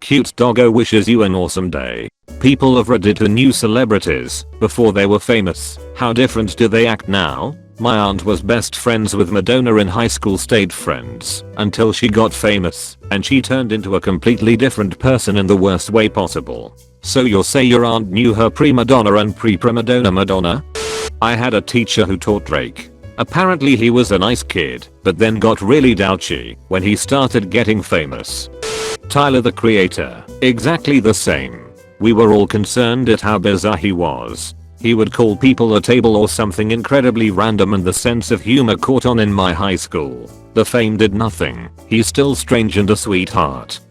Cute doggo wishes you an awesome day. People of Reddit are new celebrities before they were famous. How different do they act now? My aunt was best friends with Madonna in high school, stayed friends until she got famous, and she turned into a completely different person in the worst way possible. So you'll say your aunt knew her pre-Madonna and pre-Primadonna Madonna? I had a teacher who taught Drake. Apparently he was a nice kid, but then got really douchy when he started getting famous. Tyler the Creator, exactly the same. We were all concerned at how bizarre he was. He would call people a table or something incredibly random, and the sense of humor caught on in my high school. The fame did nothing. He's still strange and a sweetheart.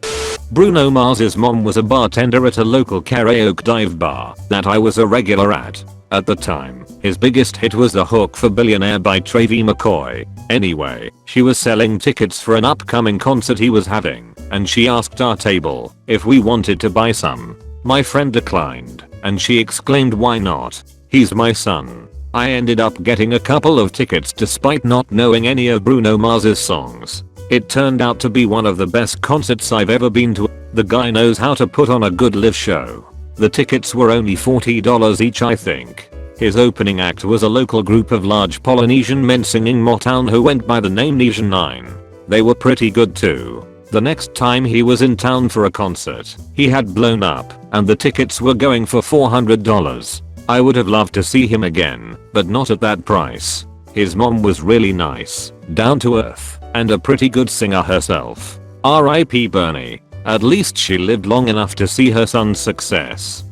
Bruno Mars's mom was a bartender at a local karaoke dive bar that I was a regular at. At the time, his biggest hit was The Hook for Billionaire by Travie McCoy. Anyway, she was selling tickets for an upcoming concert he was having, and she asked our table if we wanted to buy some. My friend declined, and she exclaimed, "Why not? He's my son." I ended up getting a couple of tickets despite not knowing any of Bruno Mars's songs. It turned out to be one of the best concerts I've ever been to. The guy knows how to put on a good live show. The tickets were only $40 each, I think. His opening act was a local group of large Polynesian men singing Motown who went by the name Nesian 9. They were pretty good too. The next time he was in town for a concert, he had blown up, and the tickets were going for $400. I would have loved to see him again, but not at that price. His mom was really nice, down to earth, and a pretty good singer herself. R.I.P. Bernie. At least she lived long enough to see her son's success.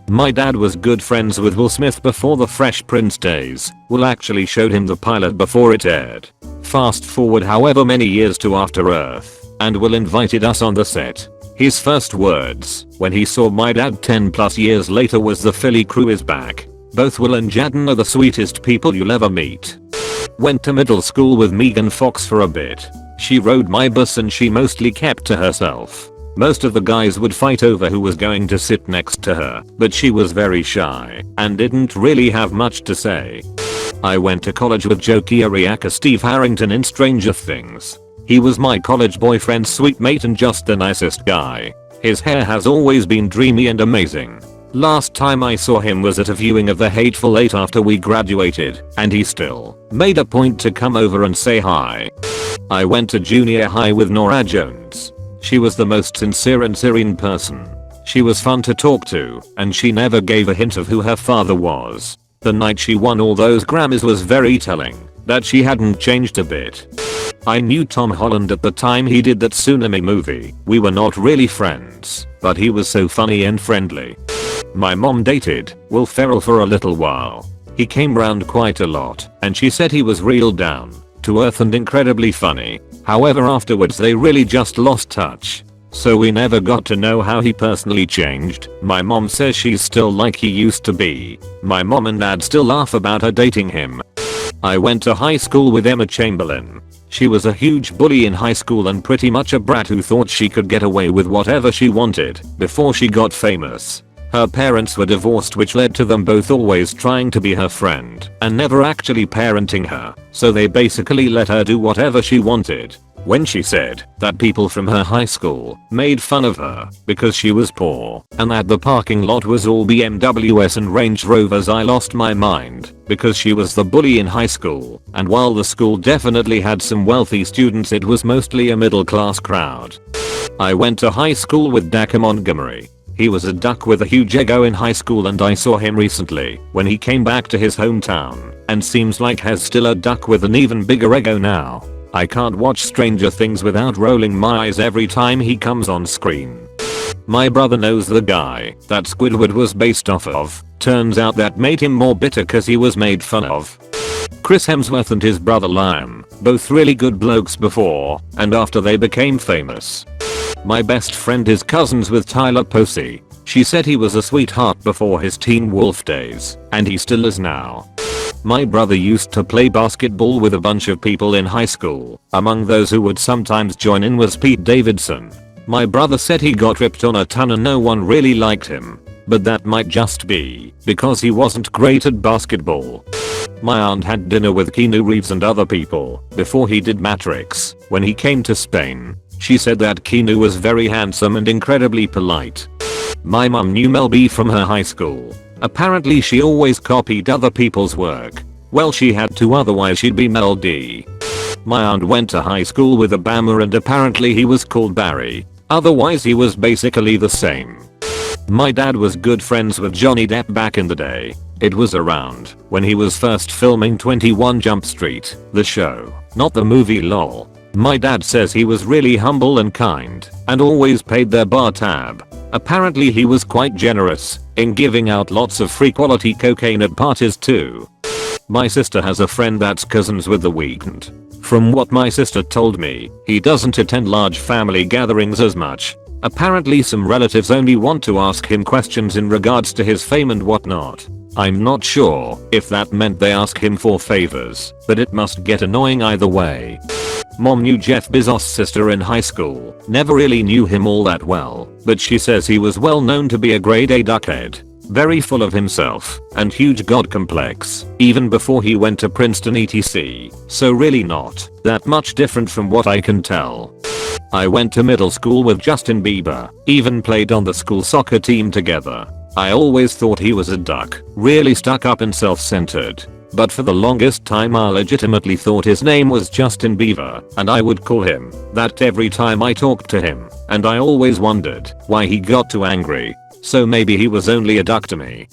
My dad was good friends with Will Smith before the Fresh Prince days. Will actually showed him the pilot before it aired. Fast forward however many years to After Earth, and Will invited us on the set. His first words when he saw my dad 10 plus years later was, "The Philly crew is back. Both Will and Jaden are the sweetest people you'll ever meet." Went to middle school with Megan Fox for a bit. She rode my bus and she mostly kept to herself. Most of the guys would fight over who was going to sit next to her, but she was very shy and didn't really have much to say. I went to college with Joe Kiriaka Steve Harrington in Stranger Things. He was my college boyfriend's sweet mate and just the nicest guy. His hair has always been dreamy and amazing. Last time I saw him was at a viewing of The Hateful Eight after we graduated, and he still made a point to come over and say hi. I went to junior high with Nora Jones. She was the most sincere and serene person. She was fun to talk to, and she never gave a hint of who her father was. The night she won all those Grammys was very telling that she hadn't changed a bit. I knew Tom Holland at the time he did that Tsunami movie. We were not really friends, but he was so funny and friendly. My mom dated Will Ferrell for a little while. He came round quite a lot, and she said he was real down to earth and incredibly funny. However, afterwards they really just lost touch. So we never got to know how he personally changed. My mom says she's still like he used to be. My mom and dad still laugh about her dating him. I went to high school with Emma Chamberlain. She was a huge bully in high school and pretty much a brat who thought she could get away with whatever she wanted before she got famous. Her parents were divorced, which led to them both always trying to be her friend and never actually parenting her, so they basically let her do whatever she wanted. When she said that people from her high school made fun of her because she was poor and that the parking lot was all BMWs and Range Rovers, I lost my mind, because she was the bully in high school, and while the school definitely had some wealthy students, it was mostly a middle class crowd. I went to high school with Daka Montgomery. He was a duck with a huge ego in high school, and I saw him recently when he came back to his hometown, and seems like has still a duck with an even bigger ego now. I can't watch Stranger Things without rolling my eyes every time he comes on screen. My brother knows the guy that Squidward was based off of. Turns out that made him more bitter cause he was made fun of. Chris Hemsworth and his brother Liam, both really good blokes before and after they became famous. My best friend is cousins with Tyler Posey. She said he was a sweetheart before his Teen Wolf days, and he still is now. My brother used to play basketball with a bunch of people in high school. Among those who would sometimes join in was Pete Davidson. My brother said he got ripped on a ton and no one really liked him, but that might just be because he wasn't great at basketball. My aunt had dinner with Keanu Reeves and other people before he did Matrix when he came to Spain. She said that Keanu was very handsome and incredibly polite. My mum knew Mel B from her high school. Apparently she always copied other people's work. Well, she had to, otherwise she'd be Mel D. My aunt went to high school with Obama and apparently he was called Barry. Otherwise he was basically the same. My dad was good friends with Johnny Depp back in the day. It was around when he was first filming 21 Jump Street, the show, not the movie lol. My dad says he was really humble and kind and always paid their bar tab. Apparently he was quite generous in giving out lots of free quality cocaine at parties too. My sister has a friend that's cousins with The Weeknd. From what my sister told me, he doesn't attend large family gatherings as much. Apparently some relatives only want to ask him questions in regards to his fame and whatnot. I'm not sure if that meant they ask him for favors, but it must get annoying either way. Mom knew Jeff Bezos' sister in high school. Never really knew him all that well, but she says he was well known to be a grade A duckhead. Very full of himself and huge god complex even before he went to Princeton etc. So really not that much different from what I can tell. I went to middle school with Justin Bieber, even played on the school soccer team together. I always thought he was a duck, really stuck up and self-centered. But for the longest time I legitimately thought his name was Justin Bieber and I would call him that every time I talked to him, and I always wondered why he got too angry. So maybe he was only a duck to me.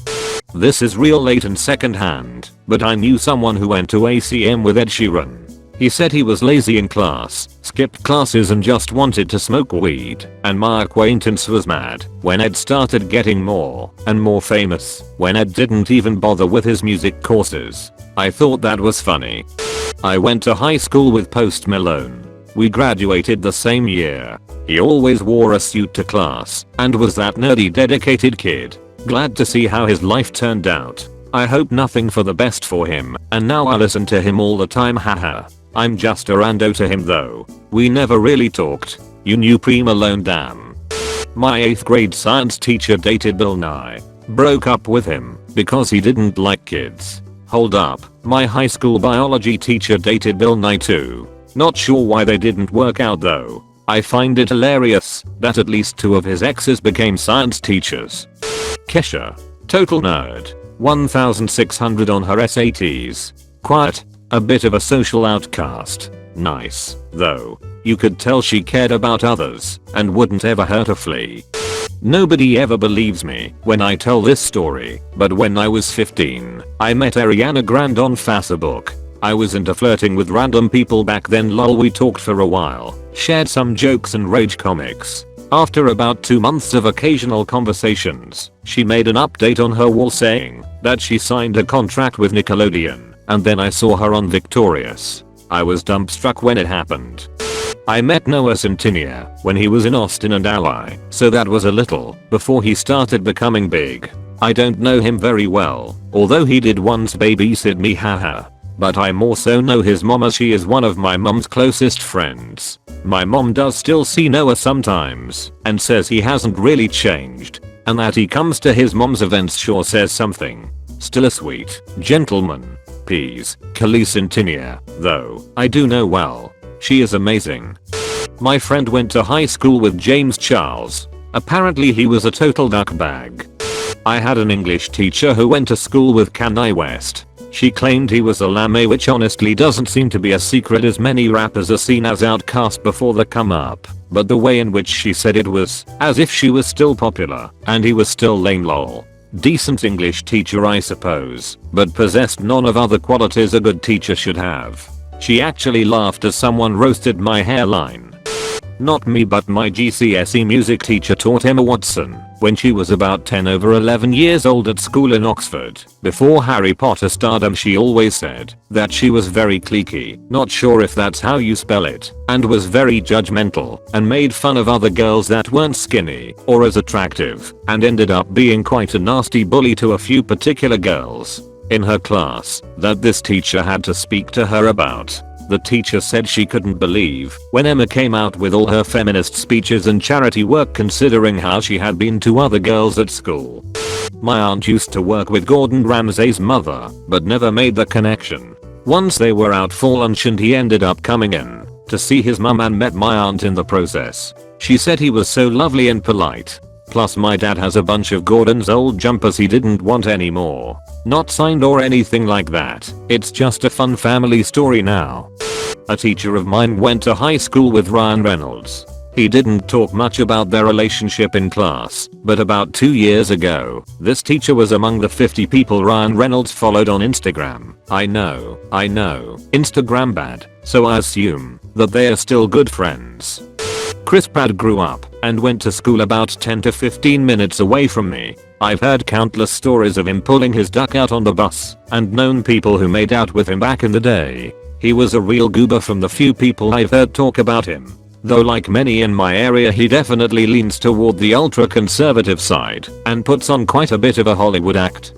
This is real late and secondhand, but I knew someone who went to ACM with Ed Sheeran. He said he was lazy in class, skipped classes and just wanted to smoke weed, and my acquaintance was mad when Ed started getting more and more famous, when Ed didn't even bother with his music courses. I thought that was funny. I went to high school with Post Malone. We graduated the same year. He always wore a suit to class and was that nerdy dedicated kid. Glad to see how his life turned out. I hope nothing for the best for him, and now I listen to him all the time, haha. I'm just a rando to him though. We never really talked. You knew Pre Malone, damn. My 8th grade science teacher dated Bill Nye. Broke up with him because he didn't like kids. Hold up, my high school biology teacher dated Bill Nye too. Not sure why they didn't work out though. I find it hilarious that at least 2 of his exes became science teachers. Kesha. Total nerd. 1600 on her SATs. Quiet. A bit of a social outcast. Nice, though. You could tell she cared about others and wouldn't ever hurt a flea. Nobody ever believes me when I tell this story, but when I was 15, I met Ariana Grande on Facebook. I was into flirting with random people back then lol. We talked for a while, shared some jokes and rage comics. After about 2 months of occasional conversations, she made an update on her wall saying that she signed a contract with Nickelodeon, and then I saw her on Victorious. I was dumbstruck when it happened. I met Noah Centineo when he was in Austin and Ally, so that was a little before he started becoming big. I don't know him very well, although he did once babysit me, haha. But I more so know his mom as she is one of my mom's closest friends. My mom does still see Noah sometimes and says he hasn't really changed and that he comes to his mom's events, sure says something. Still a sweet gentleman. Peas. Khalees Centineo, though, I do know well. She is amazing. My friend went to high school with James Charles. Apparently he was a total duckbag. I had an English teacher who went to school with Kanye West. She claimed he was a lame, which honestly doesn't seem to be a secret as many rappers are seen as outcast before the come up, but the way in which she said it was as if she was still popular and he was still lame lol. Decent English teacher I suppose, but possessed none of other qualities a good teacher should have. She actually laughed as someone roasted my hairline. Not me, but my GCSE music teacher taught Emma Watson when she was about 10 over 11 years old at school in Oxford. Before Harry Potter stardom, she always said that she was very cliquey, not sure if that's how you spell it, and was very judgmental and made fun of other girls that weren't skinny or as attractive, and ended up being quite a nasty bully to a few particular girls in her class that this teacher had to speak to her about. The teacher said she couldn't believe when Emma came out with all her feminist speeches and charity work, considering how she had been to other girls at school. My aunt used to work with Gordon Ramsay's mother, but never made the connection. Once they were out for lunch and he ended up coming in to see his mum and met my aunt in the process. She said he was so lovely and polite. Plus my dad has a bunch of Gordon's old jumpers he didn't want anymore. Not signed or anything like that. It's just a fun family story now. A teacher of mine went to high school with Ryan Reynolds. He didn't talk much about their relationship in class, but about 2 years ago, this teacher was among the 50 people Ryan Reynolds followed on Instagram. I know, Instagram bad, so I assume that they are still good friends. Chris Pratt grew up and went to school about 10 to 15 minutes away from me. I've heard countless stories of him pulling his duck out on the bus and known people who made out with him back in the day. He was a real goober from the few people I've heard talk about him. Though like many in my area he definitely leans toward the ultra conservative side and puts on quite a bit of a Hollywood act.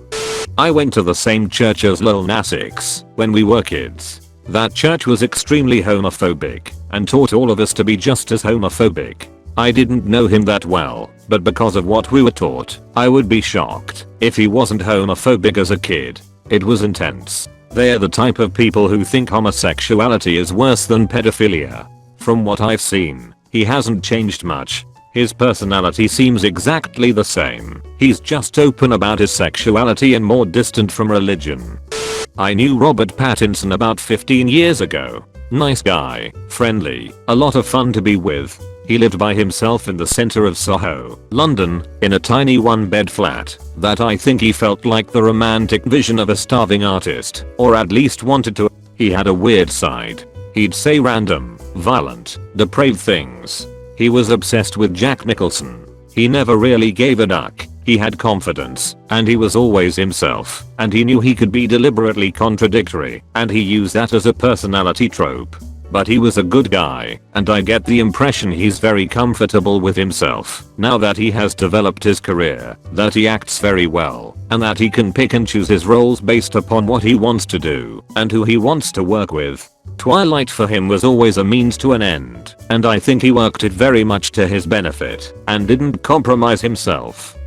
I went to the same church as Lil Nas X when we were kids. That church was extremely homophobic and taught all of us to be just as homophobic. I didn't know him that well, but because of what we were taught, I would be shocked if he wasn't homophobic as a kid. It was intense. They're the type of people who think homosexuality is worse than pedophilia. From what I've seen, he hasn't changed much. His personality seems exactly the same. He's just open about his sexuality and more distant from religion. I knew Robert Pattinson about 15 years ago. Nice guy, friendly, a lot of fun to be with. He lived by himself in the center of Soho, London, in a tiny one-bed flat that I think he felt like the romantic vision of a starving artist, or at least wanted to. He had a weird side. He'd say random, violent, depraved things. He was obsessed with Jack Nicholson. He never really gave a duck. He had confidence, and he was always himself, and he knew he could be deliberately contradictory, and he used that as a personality trope. But he was a good guy, and I get the impression he's very comfortable with himself now that he has developed his career, that he acts very well, and that he can pick and choose his roles based upon what he wants to do and who he wants to work with. Twilight for him was always a means to an end, and I think he worked it very much to his benefit and didn't compromise himself.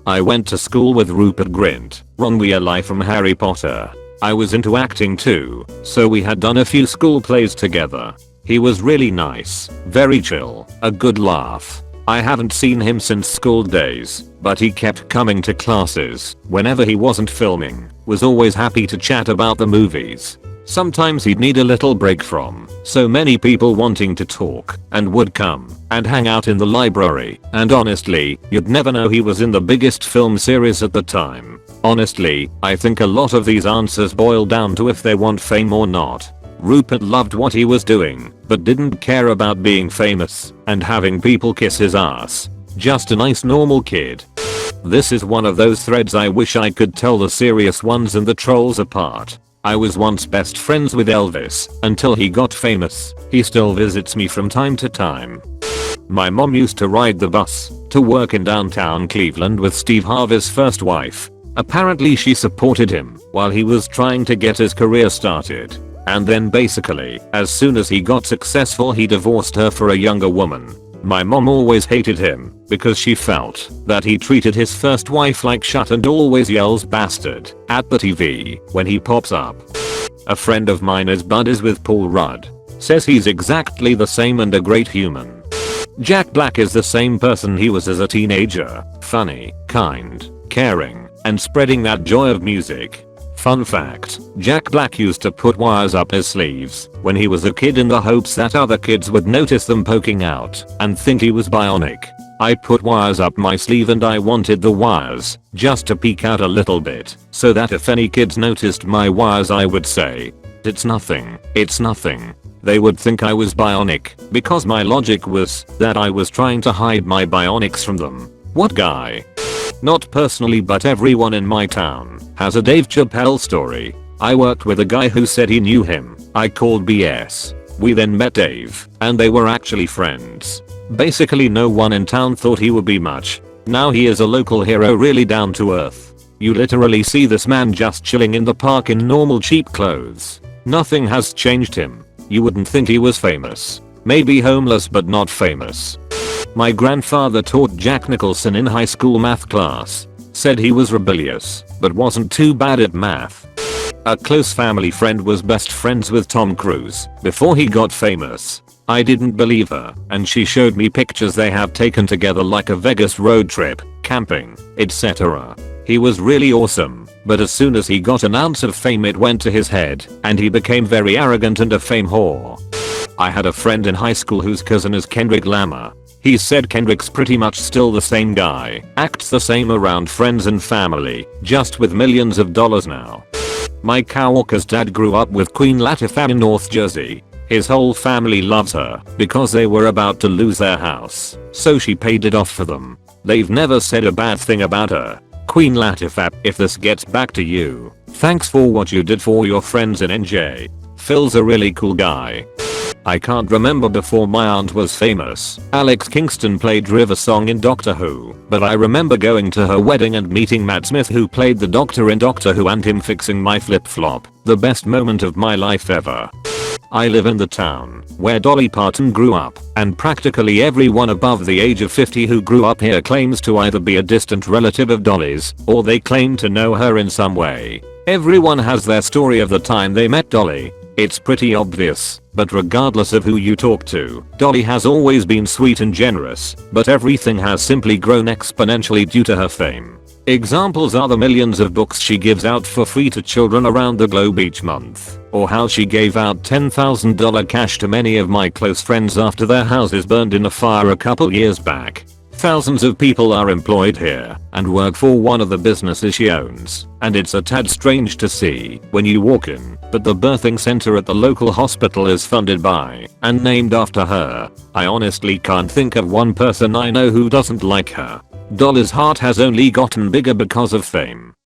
I went to school with Rupert Grint, Ron Weasley from Harry Potter. I was into acting too, so we had done a few school plays together. He was really nice, very chill, a good laugh. I haven't seen him since school days, but he kept coming to classes whenever he wasn't filming, was always happy to chat about the movies. Sometimes he'd need a little break from so many people wanting to talk and would come and hang out in the library, and honestly, you'd never know he was in the biggest film series at the time. Honestly, I think a lot of these answers boil down to if they want fame or not. Rupert loved what he was doing, but didn't care about being famous and having people kiss his ass. Just a nice normal kid. This is one of those threads I wish I could tell the serious ones and the trolls apart. I was once best friends with Elvis until he got famous. He still visits me from time to time. My mom used to ride the bus to work in downtown Cleveland with Steve Harvey's first wife. Apparently she supported him while he was trying to get his career started. And then basically, as soon as he got successful he divorced her for a younger woman. My mom always hated him because she felt that he treated his first wife like shit and always yells bastard at the TV when he pops up. A friend of mine is buddies with Paul Rudd. Says he's exactly the same and a great human. Jack Black is the same person he was as a teenager. Funny, kind, caring, and spreading that joy of music. Fun fact, Jack Black used to put wires up his sleeves when he was a kid in the hopes that other kids would notice them poking out and think he was bionic. I put wires up my sleeve and I wanted the wires just to peek out a little bit so that if any kids noticed my wires I would say, it's nothing, it's nothing. They would think I was bionic because my logic was that I was trying to hide my bionics from them. What guy? Not personally, but everyone in my town has a Dave Chappelle story. I worked with a guy who said he knew him. I called BS. We then met Dave, and they were actually friends. Basically no one in town thought he would be much. Now he is a local hero, really down to earth. You literally see this man just chilling in the park in normal cheap clothes. Nothing has changed him. You wouldn't think he was famous. Maybe homeless but not famous. My grandfather taught Jack Nicholson in high school math class. Said he was rebellious, but wasn't too bad at math. A close family friend was best friends with Tom Cruise before he got famous. I didn't believe her, and she showed me pictures they have taken together, like a Vegas road trip, camping, etc. He was really awesome, but as soon as he got an ounce of fame it went to his head, and he became very arrogant and a fame whore. I had a friend in high school whose cousin is Kendrick Lamar. He said Kendrick's pretty much still the same guy, acts the same around friends and family, just with millions of dollars now. My coworker's dad grew up with Queen Latifah in North Jersey. His whole family loves her because they were about to lose their house, so she paid it off for them. They've never said a bad thing about her. Queen Latifah, if this gets back to you, thanks for what you did for your friends in NJ. Phil's a really cool guy. I can't remember before my aunt was famous. Alex Kingston played River Song in Doctor Who, but I remember going to her wedding and meeting Matt Smith, who played the Doctor in Doctor Who, and him fixing my flip-flop. The best moment of my life ever. I live in the town where Dolly Parton grew up, and practically everyone above the age of 50 who grew up here claims to either be a distant relative of Dolly's, or they claim to know her in some way. Everyone has their story of the time they met Dolly. It's pretty obvious, but regardless of who you talk to, Dolly has always been sweet and generous, but everything has simply grown exponentially due to her fame. Examples are the millions of books she gives out for free to children around the globe each month, or how she gave out $10,000 cash to many of my close friends after their houses burned in a fire a couple years back. Thousands of people are employed here and work for one of the businesses she owns, and it's a tad strange to see when you walk in, but the birthing center at the local hospital is funded by and named after her. I honestly can't think of one person I know who doesn't like her. Dolly's heart has only gotten bigger because of fame.